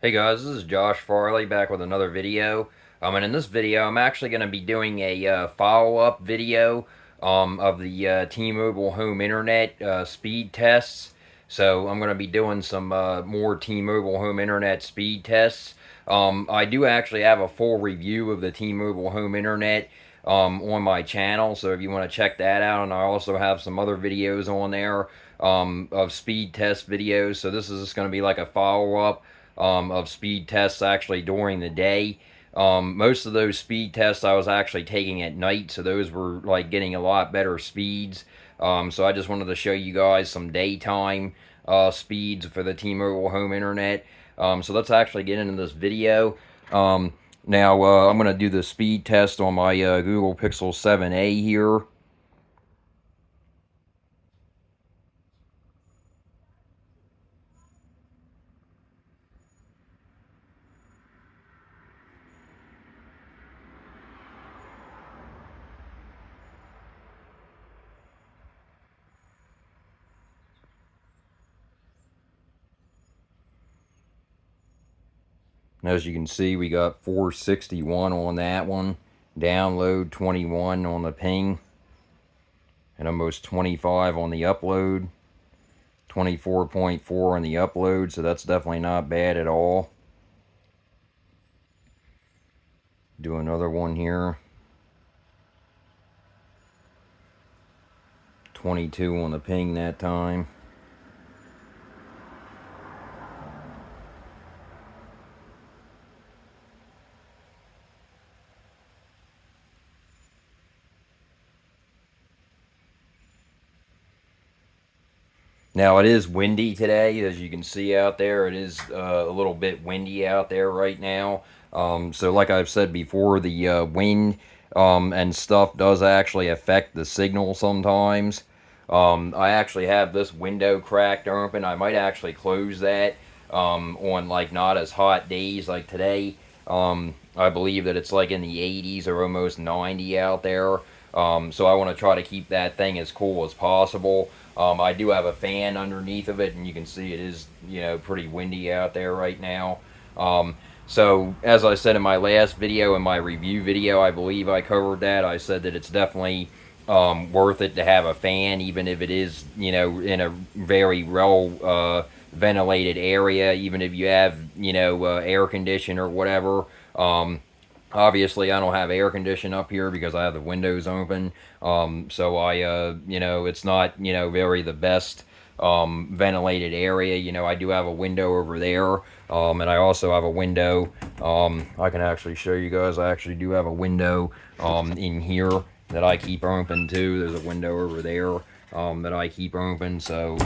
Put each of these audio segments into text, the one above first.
Hey guys, this is Josh Farley back with another video. And in this video, I'm actually going to be doing a follow-up video of the T-Mobile home internet speed tests. So I'm going to be doing some more T-Mobile home internet speed tests. I do actually have a full review of the T-Mobile home internet on my channel, so if you want to check that out, and I also have some other videos on there of speed test videos. So this is just going to be like a follow-up of speed tests actually during the day. Most of those speed tests I was actually taking at night, so those were like getting a lot better speeds. So I just wanted to show you guys some daytime speeds for the T-Mobile home internet. So let's actually get into this video. Now I'm going to do the speed test on my Google Pixel 7a here. And as you can see, we got 461 on that one. Download 21 on the ping. And almost 25 on the upload. 24.4 on the upload, so that's definitely not bad at all. Do another one here. 22 on the ping that time. Now it is windy today, as you can see out there. It is a little bit windy out there right now. So like I've said before, the wind and stuff does actually affect the signal sometimes. I actually have this window cracked open. I might actually close that on like not as hot days like today. I believe that it's like in the 80s or almost 90 out there. So I want to try to keep that thing as cool as possible. I do have a fan underneath of it, and you can see it is, pretty windy out there right now. So as I said in my last video, in my review video, I believe I covered that. I said that it's definitely worth it to have a fan, even if it is, in a very well ventilated area, even if you have, air condition or whatever. Obviously, I don't have air condition up here because I have the windows open. So it's not, very the best ventilated area. I do have a window over there. And I also have a window. I can actually show you guys. I actually do have a window in here that I keep open too. There's a window over there that I keep open. So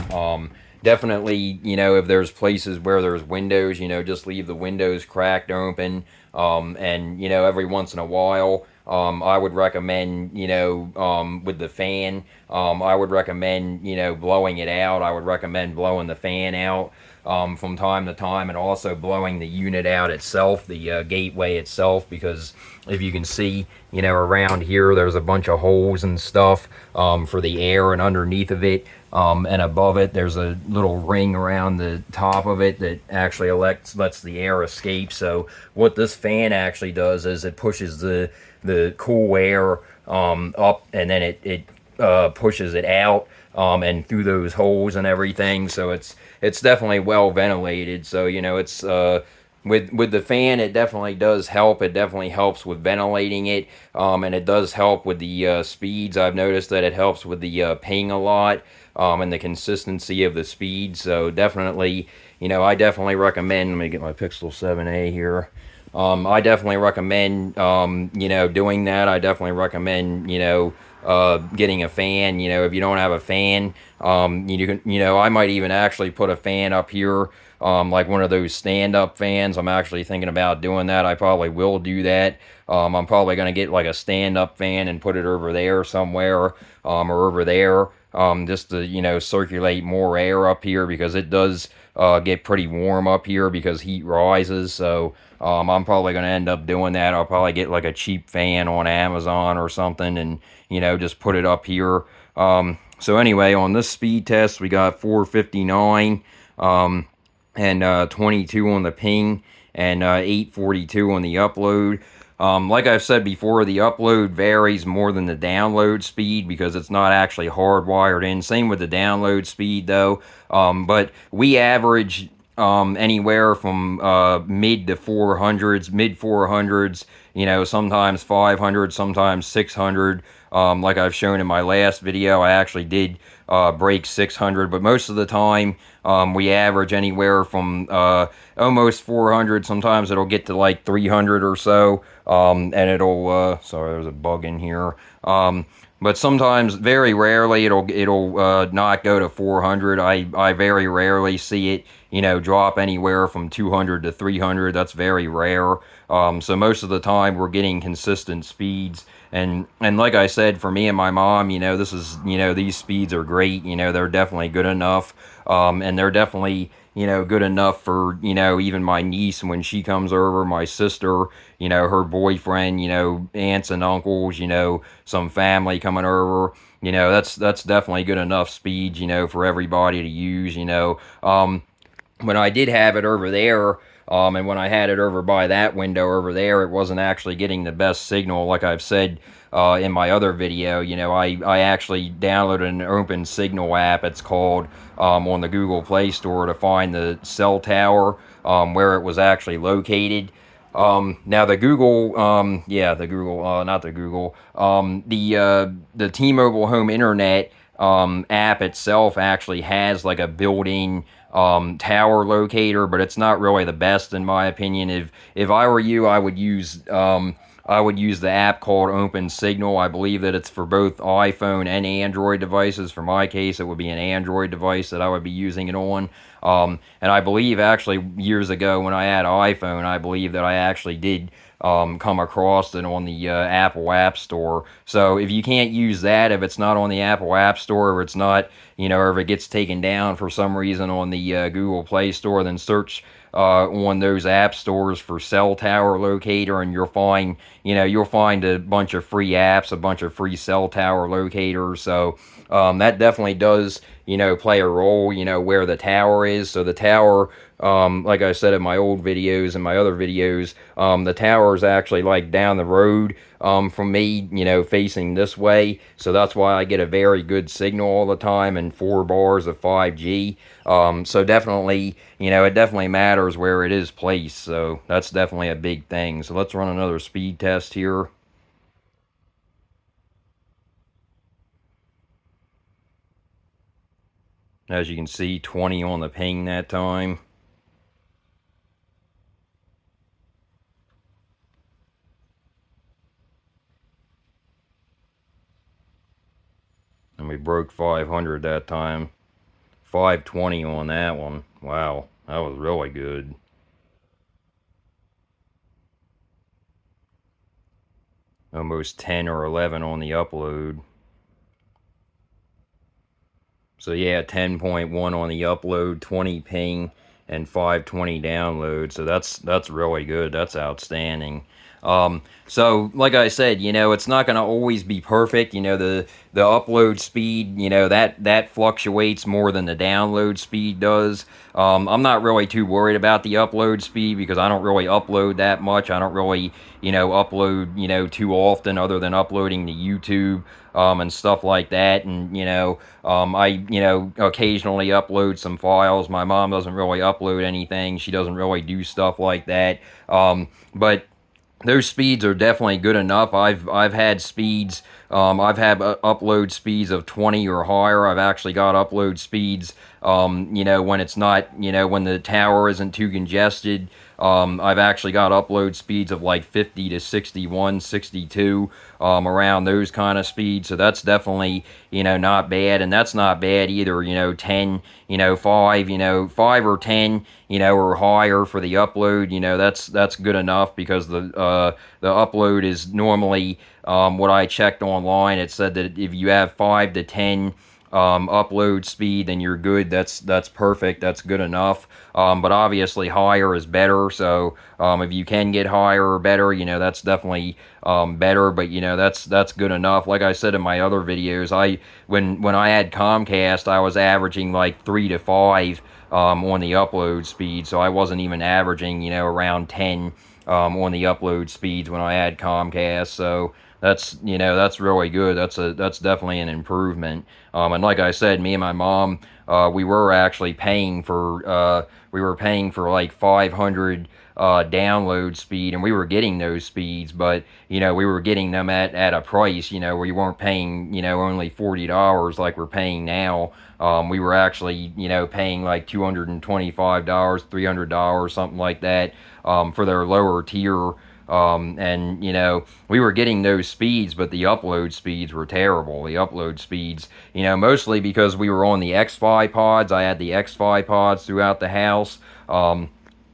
definitely, if there's places where there's windows, just leave the windows cracked open. And every once in a while, I would recommend, with the fan, I would recommend, blowing it out. I would recommend blowing the fan out from time to time, and also blowing the unit out itself, the gateway itself, because if you can see, around here, there's a bunch of holes and stuff for the air, and underneath of it, and above it, there's a little ring around the top of it that actually lets the air escape. So what this fan actually does is it pushes the cool air up, and then it pushes it out and through those holes and everything. So it's definitely well ventilated. So it's with the fan, it definitely does help. It definitely helps with ventilating it, and it does help with the speeds. I've noticed that it helps with the ping a lot, and the consistency of the speed. So definitely, I definitely recommend. Let me get my Pixel 7a here. I definitely recommend, doing that. I definitely recommend, getting a fan. If you don't have a fan, you can, I might even actually put a fan up here, like one of those stand-up fans. I'm actually thinking about doing that. I probably will do that. I'm probably gonna get like a stand-up fan and put it over there somewhere, or over there, just to circulate more air up here, because it does get pretty warm up here because heat rises. So I'm probably going to end up doing that. I'll probably get like a cheap fan on Amazon or something, and just put it up here. So anyway, on this speed test, we got 459. and 22 on the ping, and 842 on the upload. Like I've said before, the upload varies more than the download speed because it's not actually hardwired in. Same with the download speed though. But we average anywhere from mid to 400s, mid 400s, sometimes 500, sometimes 600. Like I've shown in my last video, I actually did break 600, but most of the time we average anywhere from almost 400. Sometimes it'll get to like 300 or so, and it'll. Sorry, there's a bug in here. But sometimes, very rarely, it'll not go to 400. I very rarely see it, drop anywhere from 200 to 300. That's very rare. So most of the time, we're getting consistent speeds. And like I said, for me and my mom, this is, these speeds are great. They're definitely good enough. And they're definitely, good enough for, even my niece when she comes over, my sister, her boyfriend, aunts and uncles, some family coming over. That's definitely good enough speed, for everybody to use. When I did have it over there, and when I had it over by that window over there, it wasn't actually getting the best signal. Like I've said in my other video, I actually downloaded an Open Signal app, it's called, on the Google Play Store to find the cell tower where it was actually located. Now the Google, the Google, not the Google, the T-Mobile Home Internet app itself actually has like a built-in tower locator, but it's not really the best in my opinion. If I were you, I would use the app called Open Signal. I believe that it's for both iPhone and Android devices. For my case, it would be an Android device that I would be using it on. And I believe actually years ago when I had iPhone, I believe that I actually did come across it on the Apple App Store. So if you can't use that, if it's not on the Apple App Store, or it's not, or if it gets taken down for some reason on the Google Play Store, then search on those app stores for cell tower locator, and you'll find a bunch of free apps, a bunch of free cell tower locators. So that definitely does play a role, where the tower is. So the tower, like I said in my old videos and my other videos, the tower is actually like down the road from me, facing this way. So that's why I get a very good signal all the time and 4 bars of 5G. So definitely, it definitely matters where it is placed. So that's definitely a big thing. So let's run another speed test here. As you can see, 20 on the ping that time. And we broke 500 that time. 520 on that one. Wow, that was really good. Almost 10 or 11 on the upload. So yeah, 10.1 on the upload, 20 ping, and 520 download. So that's really good. That's outstanding. So like I said, it's not going to always be perfect. The upload speed, that fluctuates more than the download speed does. I'm not really too worried about the upload speed because I don't really upload that much. I don't really, upload, too often other than uploading to YouTube. And stuff like that, and I occasionally upload some files. My mom doesn't really upload anything. She doesn't really do stuff like that. But those speeds are definitely good enough. I've had speeds. I've had upload speeds of 20 or higher. I've actually got upload speeds. When it's not, when the tower isn't too congested. I've actually got upload speeds of like 50 to 61, 62, around those kind of speeds. So that's definitely, not bad. And that's not bad either, 10, 5, 5 or 10, or higher for the upload. That's good enough because the upload is normally, what I checked online, it said that if you have 5 to 10 upload speed, then you're good. That's perfect. That's good enough. But obviously higher is better. So if you can get higher or better, that's definitely better. But that's good enough. Like I said in my other videos, when I had Comcast, I was averaging like 3 to 5 on the upload speed, so I wasn't even averaging, around 10 on the upload speeds when I had Comcast. So that's really good. That's definitely an improvement. And like I said, me and my mom, we were actually paying for like 500 download speed, and we were getting those speeds, but we were getting them at a price, where you weren't paying only $40 like we're paying now. We were actually paying like $225, $300, something like that, for their lower tier. And we were getting those speeds, but the upload speeds were terrible. The upload speeds, mostly because we were on the X-Fi pods. I had the X-Fi pods throughout the house.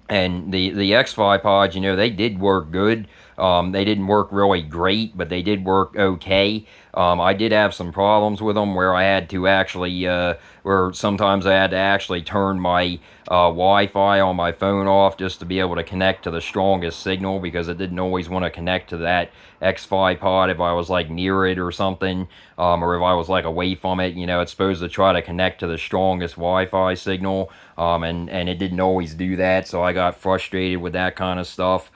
And the X-Fi pods, they did work good. They didn't work really great, but they did work okay. I did have some problems with them where I had to actually, where sometimes I had to actually turn my Wi-Fi on my phone off just to be able to connect to the strongest signal, because it didn't always want to connect to that X-Fi pod if I was like near it or something, or if I was like away from it. It's supposed to try to connect to the strongest Wi-Fi signal, and it didn't always do that, so I got frustrated with that kind of stuff.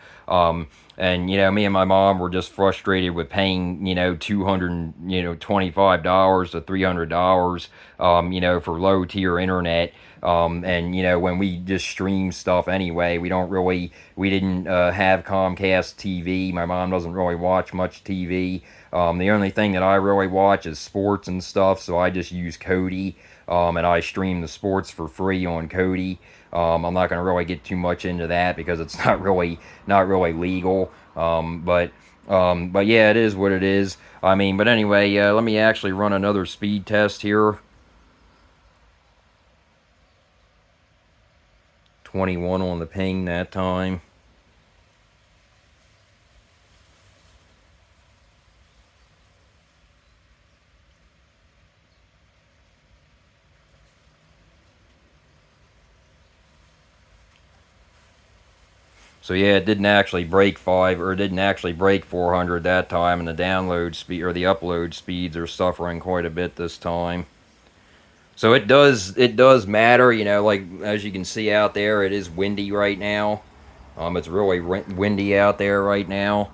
And me and my mom were just frustrated with paying $225 to $300, for low tier internet. And when we just stream stuff anyway, we didn't have Comcast TV. My mom doesn't really watch much TV. The only thing that I really watch is sports and stuff, so I just use Kodi, and I stream the sports for free on Kodi. I'm not going to really get too much into that because it's not really legal. But yeah, it is what it is. I mean, but anyway, let me actually run another speed test here. 21 on the ping that time. So yeah, it didn't actually break 400 that time, and the download speed or the upload speeds are suffering quite a bit this time. So it does matter, like as you can see out there, it is windy right now. It's really windy out there right now.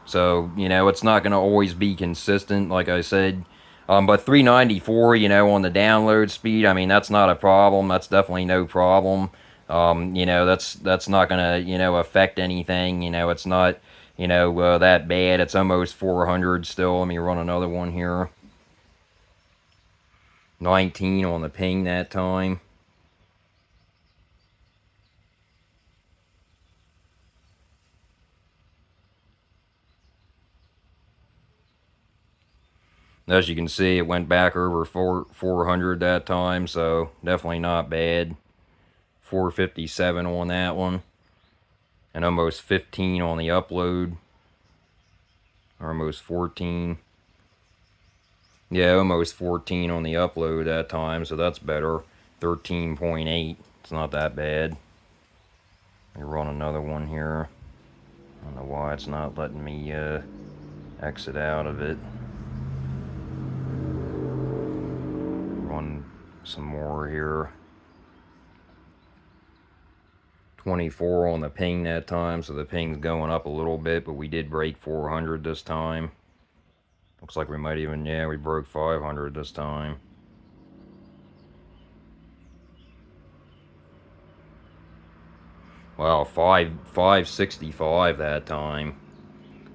So, it's not going to always be consistent, like I said. But 394, on the download speed, I mean, that's not a problem. That's definitely no problem. That's not going to, affect anything. It's not, that bad. It's almost 400 still. Let me run another one here. 19 on the ping that time. As you can see, it went back over 400 that time, so definitely not bad. 457 on that one, and almost 15 on the upload, or almost 14. Yeah, almost 14 on the upload that time, so that's better. 13.8, it's not that bad. Let me run another one here. I don't know why it's not letting me exit out of it. Run some more here. 24 on the ping that time, so the ping's going up a little bit, but we did break 400 this time. Looks like we might even, yeah, we broke 500 this time. Wow, 565 that time.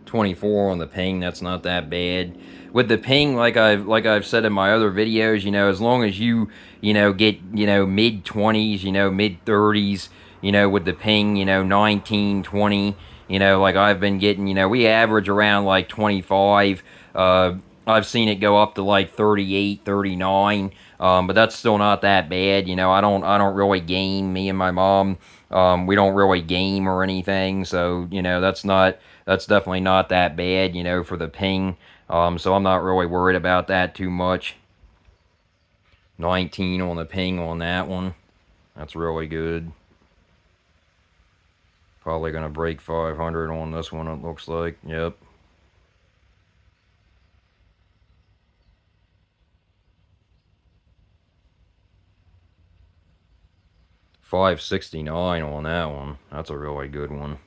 24 on the ping, that's not that bad. With the ping, like I've said in my other videos, as long as you get mid 20s, mid 30s, with the ping, 19, 20, like I've been getting, we average around like 25. I've seen it go up to like 38, 39, but that's still not that bad. I don't really game. Me and my mom, we don't really game or anything, so that's definitely not that bad, for the ping. So I'm not really worried about that too much. 19 on the ping on that one. That's really good. Probably gonna break 500 on this one, it looks like. Yep. 569 on that one. That's a really good one.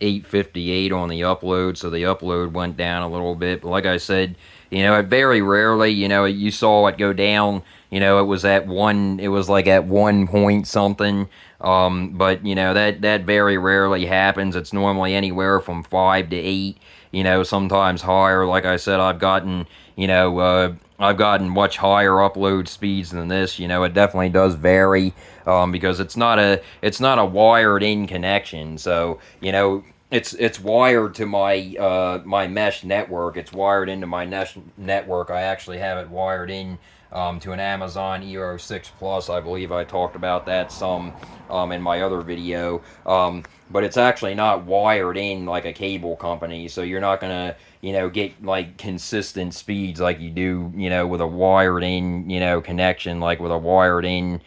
$8.58 on the upload, so the upload went down a little bit. But like I said, it very rarely, you saw it go down. It was at one, it was like at 1 point something. But that very rarely happens. It's normally anywhere from 5 to 8. Sometimes higher. Like I said, I've gotten much higher upload speeds than this. It definitely does vary, because it's not a wired in connection. So it's wired to my mesh network. It's wired into my mesh network. I actually have it wired in to an Amazon Eero 6 Plus. I believe I talked about that some in my other video. But it's actually not wired in like a cable company, so you're not gonna get like consistent speeds like you do with a wired in connection, like with a wired in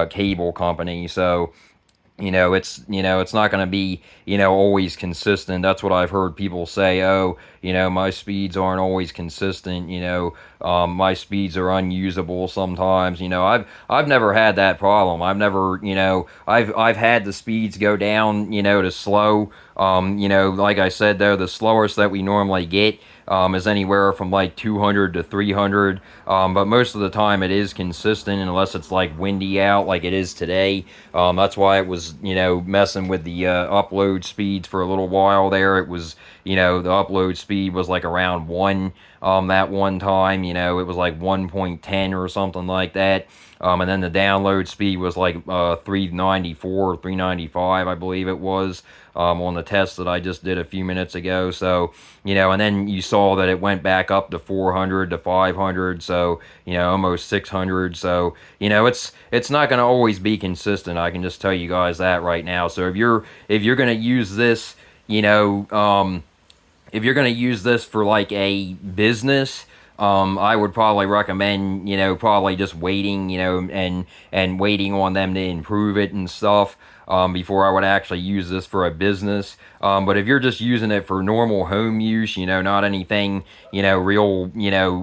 cable company. So it's not going to be always consistent. That's what I've heard people say. Oh, my speeds aren't always consistent. My speeds are unusable sometimes. I've never had that problem. I've never I've had the speeds go down to slow. Like I said, though, the slowest that we normally get is anywhere from like 200 to 300. But most of the time it is consistent unless it's like windy out like it is today. That's why it was, messing with the upload speeds for a little while there. It was, the upload speed was like around 1 that one time. It was like 1.10 or something like that. And then the download speed was like 394 or 395, I believe it was, on the test that I just did a few minutes ago. So, and then you saw that it went back up to 400 to 500, so, almost 600. So, it's not going to always be consistent. I can just tell you guys that right now. So if you're going to use this, if you're going to use this for like a business, I would probably recommend, probably just waiting, and waiting on them to improve it and stuff, before I would actually use this for a business. But if you're just using it for normal home use, not anything, real,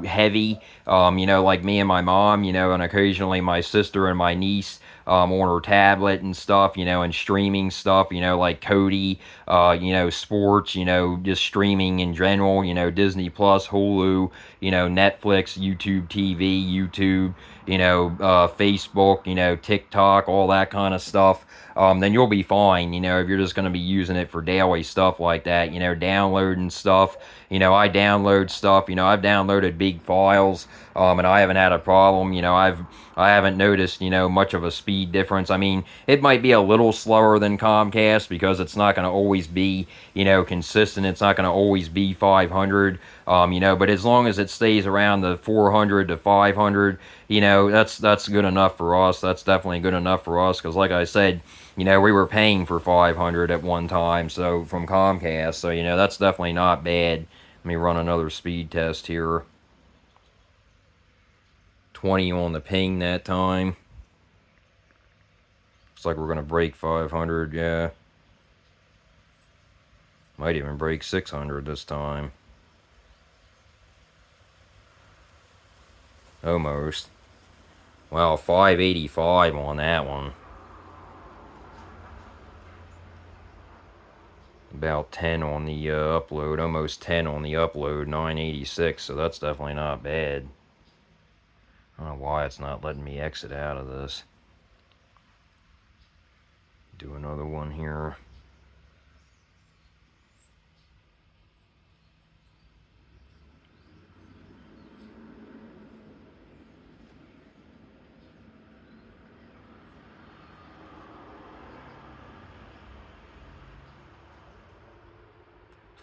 heavy, like me and my mom, and occasionally my sister and my niece, on her tablet and stuff, and streaming stuff, like Kodi, sports, just streaming in general, Disney Plus, Hulu, Netflix, YouTube TV, YouTube, Facebook, TikTok, all that kind of stuff. Then you'll be fine, if you're just going to be using it for daily stuff like that, downloading stuff. I download stuff, I've downloaded big files, and I haven't had a problem. I haven't noticed, much of a speed difference. I mean, it might be a little slower than Comcast because it's not going to always be, consistent. It's not going to always be 500, but as long as it stays around the 400 to 500, that's good enough for us. That's definitely good enough for us because, like I said, we were paying for 500 at one time, so from Comcast, so that's definitely not bad. Let me run another speed test here. 20 on the ping that time. Looks like we're going to break 500, yeah. Might even break 600 this time. Almost. Wow, 585 on that one. About 10 on the upload, almost 10 on the upload, 986, so that's definitely not bad. I don't know why it's not letting me exit out of this. Do another one here.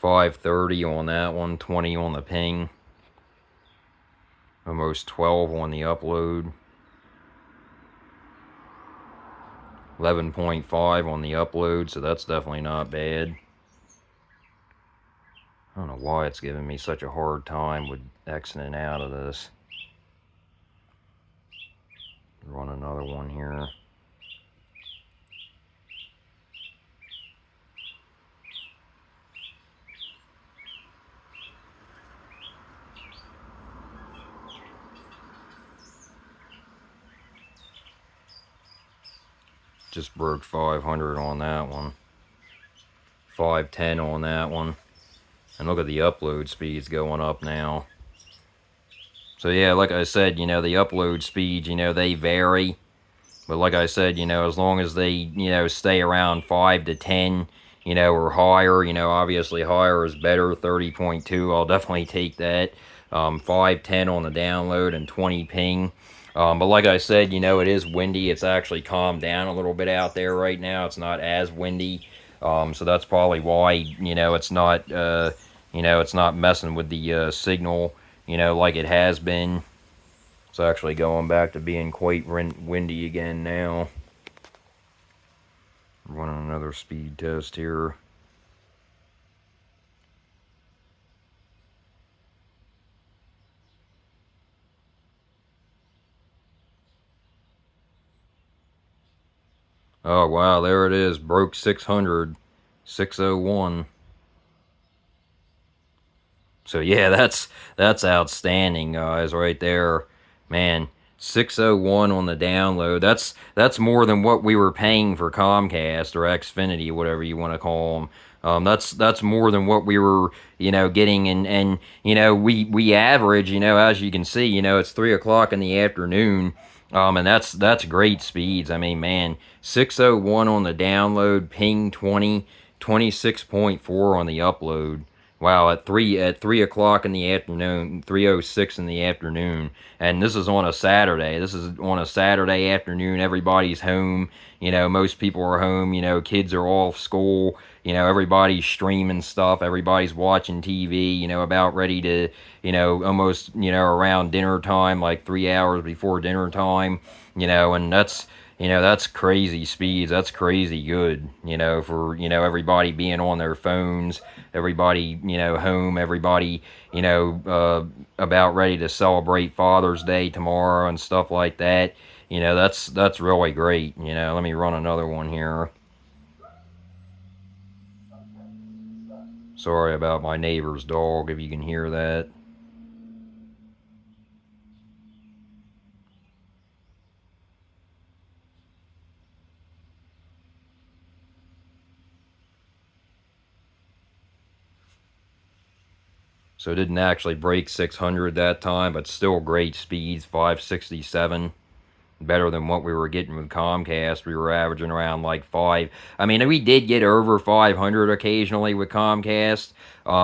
$530 on that one, 20 on the ping. Almost 12 on the upload. 11.5 on the upload, so that's definitely not bad. I don't know why it's giving me such a hard time with exiting out of this. Run another one here. just broke 500 on that one. 510 on that one. And look at the upload speeds going up now. So yeah, like I said, you know, the upload speeds, you know, they vary. But like I said, you know, as long as they, you know, stay around 5 to 10, you know, or higher, you know, obviously higher is better. 30.2, I'll definitely take that. 510 on the download and 20 ping. But like I said, you know, it is windy. It's actually calmed down a little bit out there right now. It's not as windy. So that's probably why, you know, it's not, you know, it's not messing with the signal, you know, like it has been. It's actually going back to being quite windy again now. Running another speed test here. Oh wow, there it is. Broke 600. 601. So yeah, that's outstanding, guys, right there. Man, 601 on the download. That's more than what we were paying for Comcast or Xfinity, whatever you want to call them. That's more than what we were, you know, getting, and you know, we average, you know, as you can see, you know, it's 3 o'clock in the afternoon, and that's great speeds. I mean, man, 601 on the download, ping 20, 26.4 on the upload. Wow, at three o'clock in the afternoon, 3:06 in the afternoon, and this is on a Saturday. This is on a Saturday afternoon. Everybody's home. You know, most people are home. You know, kids are off school. You know, everybody's streaming stuff. Everybody's watching TV. You know, about ready to, you know, almost, you know, around dinner time, like 3 hours before dinner time. You know, and that's, you know, that's crazy speeds. That's crazy good, you know, for, you know, everybody being on their phones, everybody, you know, home, everybody, you know, about ready to celebrate Father's Day tomorrow and stuff like that. You know, that's really great. You know, let me run another one here. Sorry about my neighbor's dog, if you can hear that. So it didn't actually break 600 that time, but still great speeds, 567. Better than what we were getting with Comcast. We were averaging around like five. I mean, we did get over 500 occasionally with Comcast.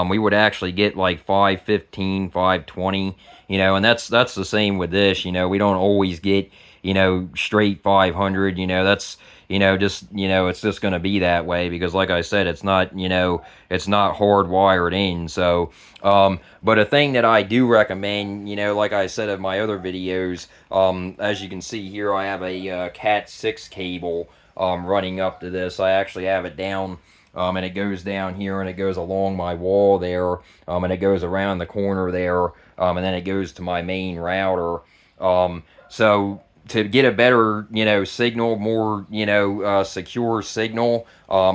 We would actually get like 515, 520, you know, and that's the same with this. You know, we don't always get, you know, straight 500. You know, that's, you know, just, you know, it's just going to be that way because, like I said, it's not, you know, it's not hardwired in. So, but a thing that I do recommend, you know, like I said in my other videos, as you can see here, I have a Cat 6 cable running up to this. I actually have it down, and it goes down here, and it goes along my wall there, and it goes around the corner there, and then it goes to my main router. So to get a better, you know, signal, more, you know, secure signal,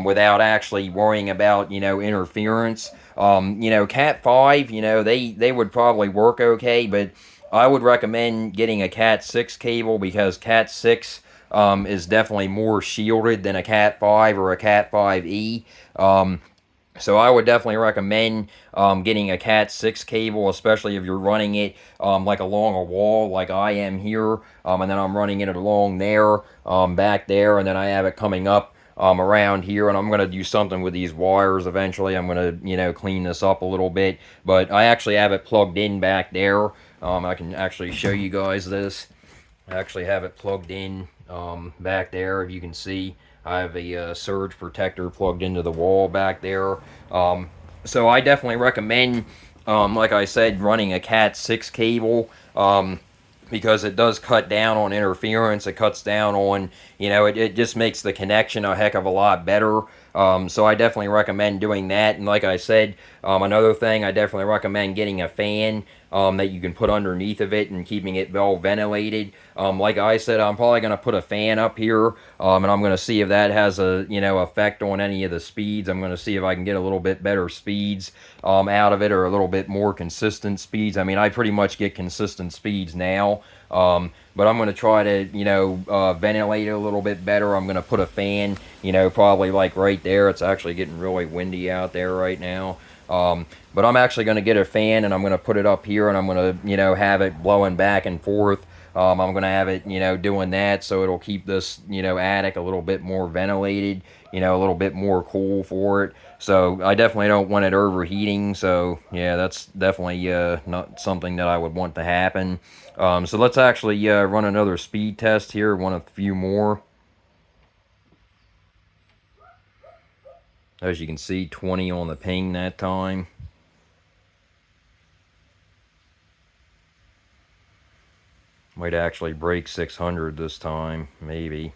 without actually worrying about, you know, interference. You know, Cat 5, you know, they would probably work okay, but I would recommend getting a Cat 6 cable because Cat 6 is definitely more shielded than a Cat 5 or a Cat 5e. So I would definitely recommend getting a Cat 6 cable, especially if you're running it like along a wall like I am here, and then I'm running it along there, back there, and then I have it coming up around here, and I'm going to do something with these wires eventually. I'm going to, you know, clean this up a little bit, but I actually have it plugged in back there. I can actually show you guys this. I actually have it plugged in back there, if you can see. I have a surge protector plugged into the wall back there. So I definitely recommend, like I said, running a Cat 6 cable. Because it does cut down on interference. It cuts down on, you know, it just makes the connection a heck of a lot better. So I definitely recommend doing that. And like I said, another thing, I definitely recommend getting a fan. that you can put underneath of it and keeping it well ventilated. Like I said, I'm probably going to put a fan up here, and I'm going to see if that has a effect on any of the speeds. I'm going to see if I can get a little bit better speeds out of it, or a little bit more consistent speeds. I mean, I pretty much get consistent speeds now. But I'm going to try to, ventilate it a little bit better. I'm going to put a fan, probably like right there. It's actually getting really windy out there right now. But I'm actually going to get a fan, and I'm going to put it up here, and I'm going to, have it blowing back and forth. I'm going to have it, doing that, so it'll keep this, attic a little bit more ventilated, a little bit more cool for it. So I definitely don't want it overheating. So yeah, that's definitely not something that I would want to happen. So let's actually run another speed test here, run a few more. As you can see, 20 on the ping that time. Might actually break 600 this time, maybe.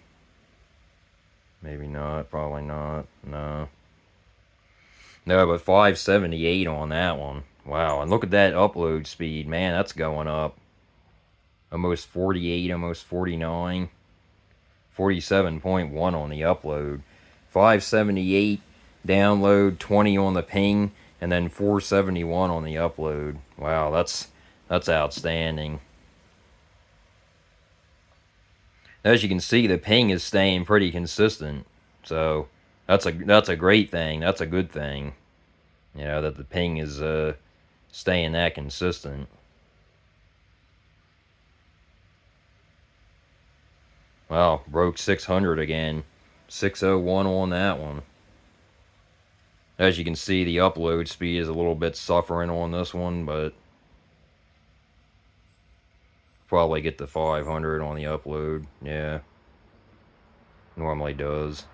Maybe not, probably not, no. No, but 578 on that one. Wow, and look at that upload speed, man, that's going up. Almost 48, almost 49. 47.1 on the upload. 578 download, 20 on the ping, and then 471 on the upload. Wow, that's outstanding. As you can see, the ping is staying pretty consistent. So that's a great thing. That's a good thing. That the ping is staying that consistent. Wow, broke 600 again. 601 on that one. As you can see, the upload speed is a little bit suffering on this one, but probably get the 500 on the upload. Yeah, normally does.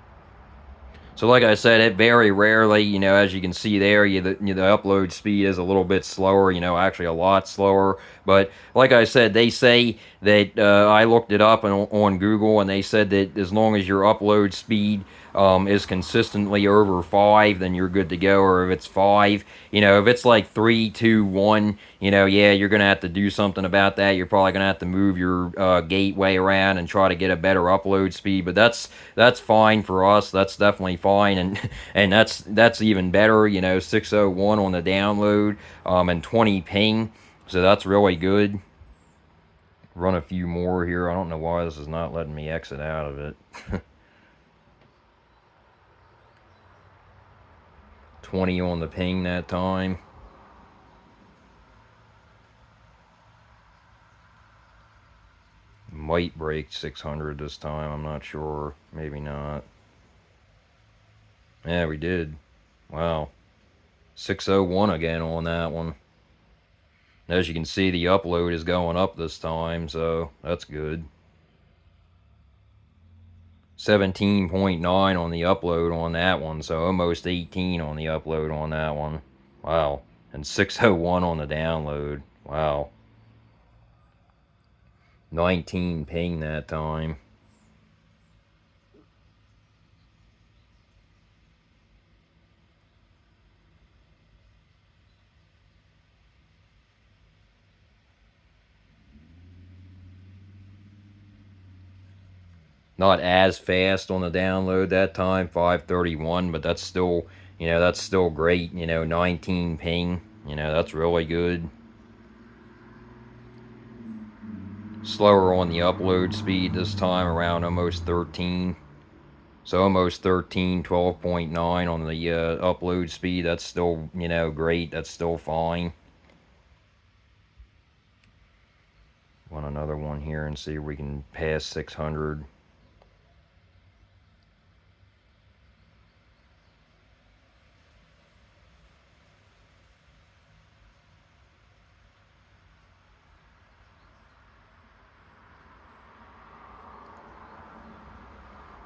So like I said, it very rarely, as you can see there, the upload speed is a little bit slower, actually a lot slower. But like I said, they say that I looked it up on Google, and they said that as long as your upload speed is consistently over 5, then you're good to go. Or if it's 5, if it's like 3, 2, 1, yeah, you're going to have to do something about that. You're probably going to have to move your gateway around and try to get a better upload speed. But that's fine for us. That's definitely fine, and that's even better. 601 on the download, and 20 ping. So that's really good. Run a few more here. I don't know why this is not letting me exit out of it. 20 on the ping that time. Might break 600 this time. I'm not sure. Maybe not. Yeah, we did. Wow. 601 again on that one. As you can see, the upload is going up this time, so that's good. 17.9 on the upload on that one, so almost 18 on the upload on that one. Wow. And 601 on the download. Wow. 19 ping that time. Not as fast on the download that time, 531, but that's still, that's still great. 19 ping, that's really good. Slower on the upload speed this time, around almost 13. So almost 13, 12.9 on the upload speed. That's still, great. That's still fine. Want another one here and see if we can pass 600.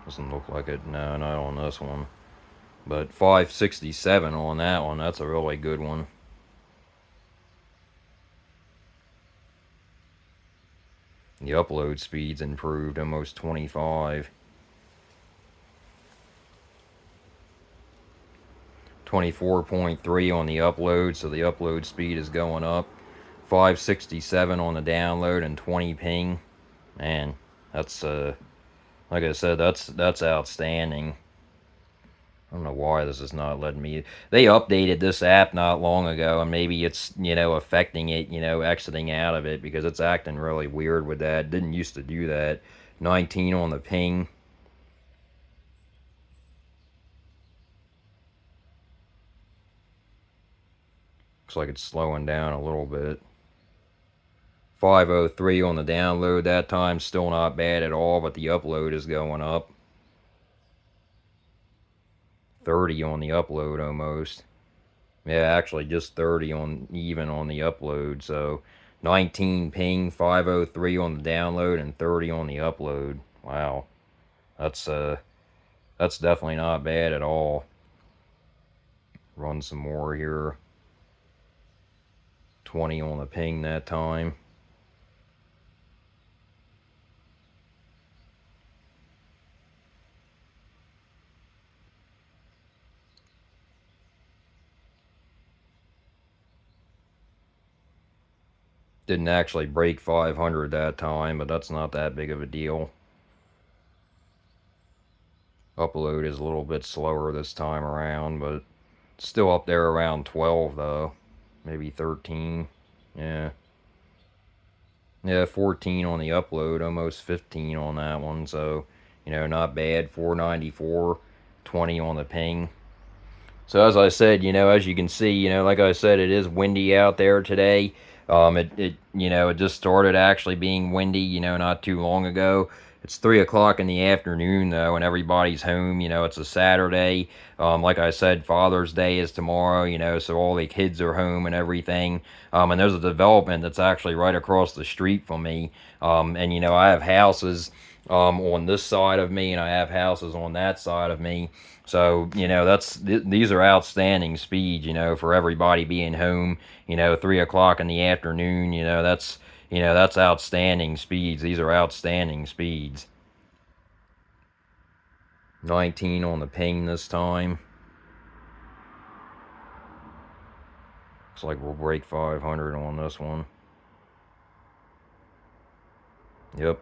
Doesn't look like it. No, not on this one. But 567 on that one. That's a really good one. The upload speed's improved almost 25. 24.3 on the upload, so the upload speed is going up. 567 on the download and 20 ping. Man, that's like I said, that's outstanding. I don't know why this is not letting me. They updated this app not long ago, and maybe it's, affecting it, exiting out of it, because it's acting really weird with that. It didn't used to do that. 19 on the ping. Looks like it's slowing down a little bit. 503 on the download that time. Still not bad at all, but the upload is going up. 30 on the upload almost. Yeah, actually just 30 on even on the upload. So 19 ping, 503 on the download, and 30 on the upload. Wow. That's definitely not bad at all. Run some more here. 20 on the ping that time. Didn't actually break 500 that time, but that's not that big of a deal. Upload is a little bit slower this time around, but still up there around 12 though. Maybe 13. Yeah. Yeah, 14 on the upload, almost 15 on that one. So, not bad. 494, 20 on the ping. So as I said, as you can see, like I said, it is windy out there today. It just started actually being windy, not too long ago. It's 3 o'clock in the afternoon though, and everybody's home. It's a Saturday. Like I said, Father's Day is tomorrow. So all the kids are home and everything. And there's a development that's actually right across the street from me. And I have houses on this side of me, and I have houses on that side of me. So these are outstanding speeds. For everybody being home. 3 o'clock in the afternoon. That's outstanding speeds. These are outstanding speeds. 19 on the ping this time. Looks like we'll break 500 on this one. Yep.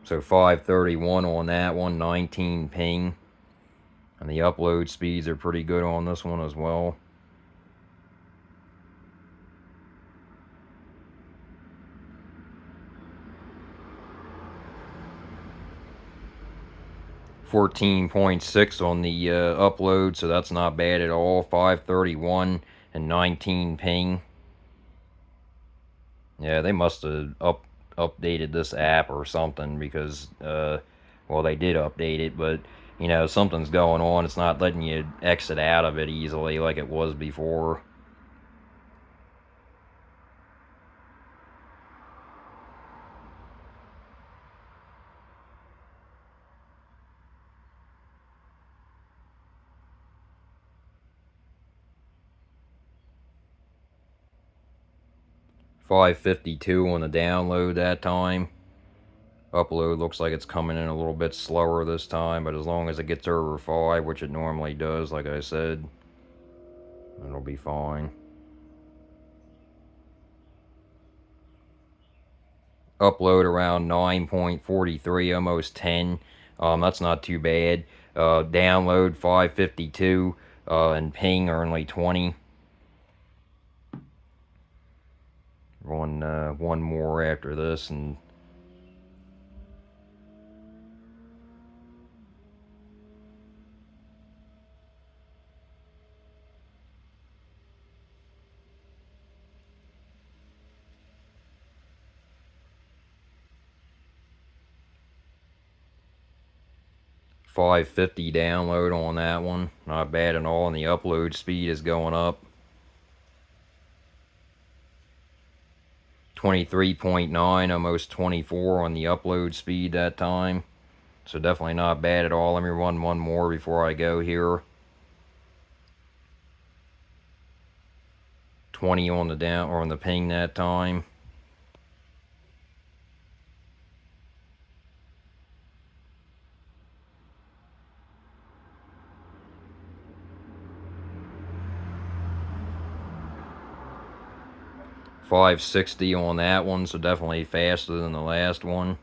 So 531 on that one, 19 ping. And the upload speeds are pretty good on this one as well. .6 on the upload, so that's not bad at all. 531 and 19 ping. Yeah, they must have updated this app or something, because well, they did update it, but something's going on. It's not letting you exit out of it easily like it was before. .552 on the download that time. Upload looks like it's coming in a little bit slower this time, but as long as it gets over 5, which it normally does, like I said, it'll be fine. Upload around 9.43, almost 10. That's not too bad. Download 552, and ping are only 20. One more after this, and 550 download on that one. Not bad at all, and the upload speed is going up. 23.9, almost 24 on the upload speed that time. So definitely not bad at all. Let me run one more before I go here. 20 on the down or on the ping that time. 560 on that one, so definitely faster than the last one.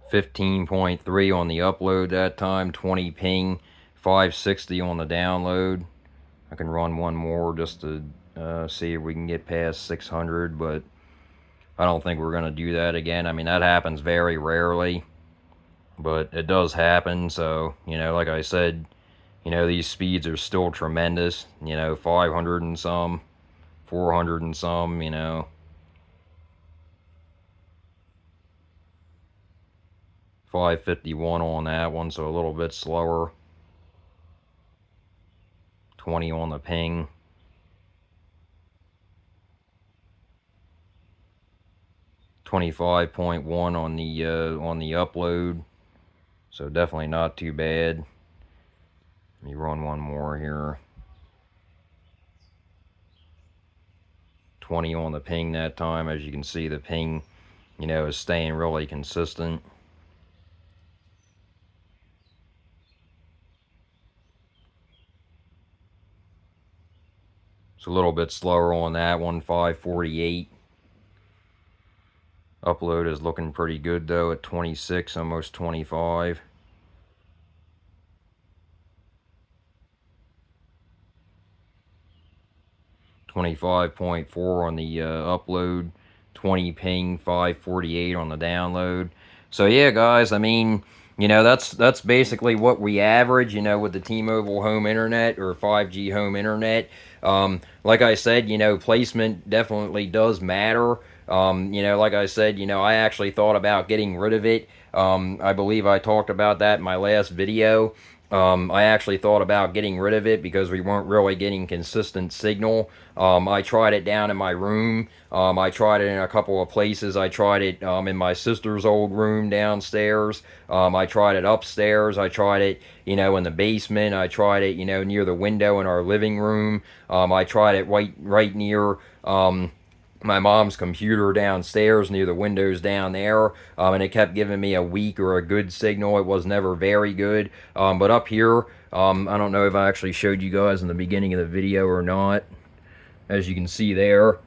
.3 on the upload that time, 20 ping, 560 on the download. I can run one more just to see if we can get past 600, but I don't think we're going to do that again. I mean, that happens very rarely, but it does happen. So, you know, like I said, you know, these speeds are still tremendous. You know, 500 and some, 400 and some, you know. 551 on that one, so a little bit slower. 20 on the ping. 25.1 on the upload, so definitely not too bad. Let me run one more here. 20 on the ping that time. As you can see, the ping, you know, is staying really consistent. It's a little bit slower on that one, 548. Upload is looking pretty good though at 26, almost 25. 25.4 on the upload, 20 ping, 548 on the download. So yeah, guys, I mean, you know, that's basically what we average, you know, with the T-Mobile home internet or 5G home internet. Like I said, you know, placement definitely does matter. You know, like I said, you know, I actually thought about getting rid of it. I believe I talked about that in my last video. I actually thought about getting rid of it because we weren't really getting consistent signal. I tried it down in my room. I tried it in a couple of places. I tried it in my sister's old room downstairs. I tried it upstairs. I tried it, you know, in the basement. I tried it, you know, near the window in our living room. I tried it right near my mom's computer downstairs near the windows down there, and it kept giving me a weak or a good signal. It was never very good, but up here, I don't know if I actually showed you guys in the beginning of the video or not. As you can see there,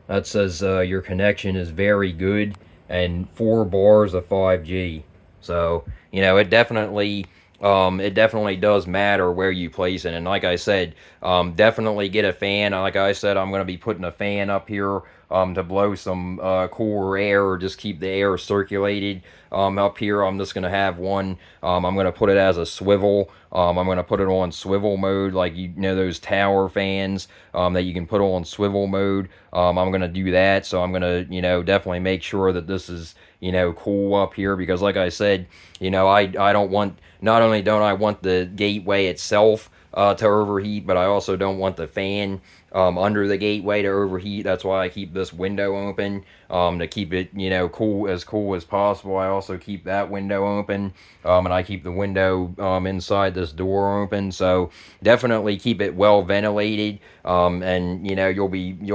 that says your connection is very good and 4 bars of 5G. So, you know, it definitely does matter where you place it. And like I said, definitely get a fan. Like I said, I'm going to be putting a fan up here to blow some cooler air or just keep the air circulated. Up here, I'm just going to have one. I'm going to put it as a swivel. I'm going to put it on swivel mode, like, you know, those tower fans that you can put on swivel mode. I'm going to do that. So I'm going to, you know, definitely make sure that this is, you know, cool up here, because like I said, you know, I don't want, not only don't I want the gateway itself to overheat, but I also don't want the fan under the gateway to overheat. That's why I keep this window open to keep it, you know, cool as possible. I also keep that window open, and I keep the window inside this door open. So definitely keep it well ventilated, and you know, you'll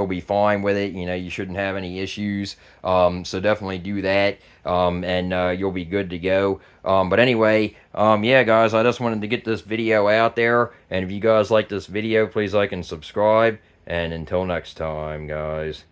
be fine with it. You know, you shouldn't have any issues. So definitely do that, and you'll be good to go. But anyway, yeah, guys, I just wanted to get this video out there. And if you guys like this video, please like and subscribe. And until next time, guys.